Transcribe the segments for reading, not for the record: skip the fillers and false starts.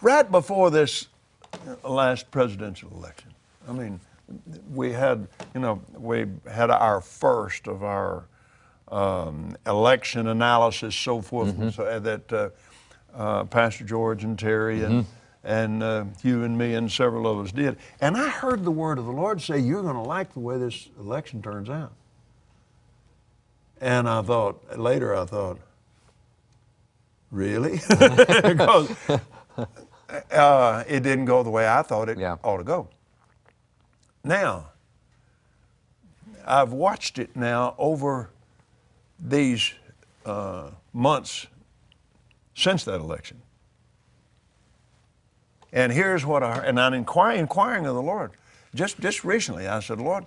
right before this last presidential election, I mean, we had our first of our election analysis, so forth, so that Pastor George and Terry and you and me and several of us did. And I heard the word of the Lord say, you're going to like the way this election turns out. And later I thought, really? Because it didn't go the way I thought it ought to go. Now, I've watched it now over these months since that election. And here's what and I'm inquiring of the Lord. Just recently, I said, Lord,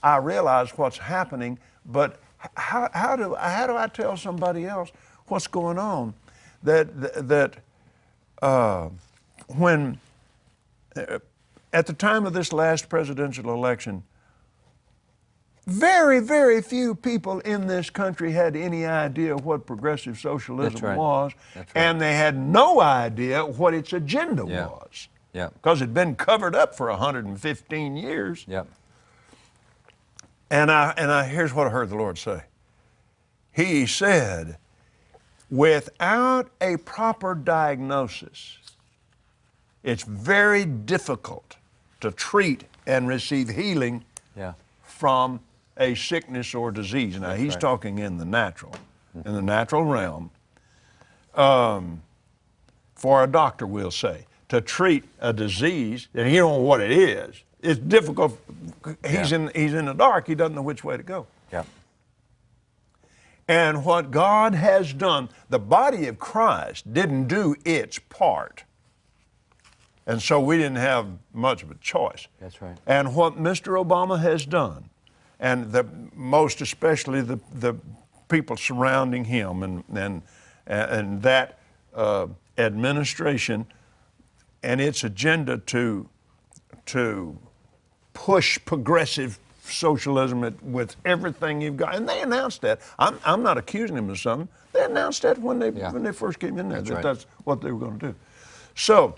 I realize what's happening, but how do I tell somebody else what's going on? That when at the time of this last presidential election, very, very few people in this country had any idea what progressive socialism was, and they had no idea what its agenda was, because it'd been covered up for 115 years. And here's what I heard the Lord say. He said, without a proper diagnosis, it's very difficult to treat and receive healing from a sickness or disease. Now, he's talking in the natural realm. For a doctor, we'll say, to treat a disease, and he don't know what it is, it's difficult. He's in the dark. He doesn't know which way to go. And what God has done, the body of Christ didn't do its part. And so we didn't have much of a choice. And what Mr. Obama has done, and most especially the people surrounding him and that administration and its agenda to push progressive socialism with everything you've got, and they announced that. I'm not accusing them of something. They announced that when they first came in there, that's what they were going to do. So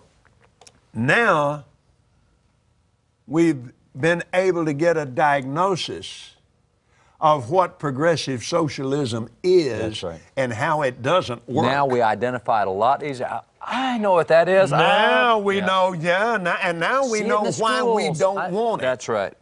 now we've been able to get a diagnosis of what progressive socialism is and how it doesn't work. Now we identify it a lot easier. I know what that is. Now we know, and now we know why we don't want it. That's right.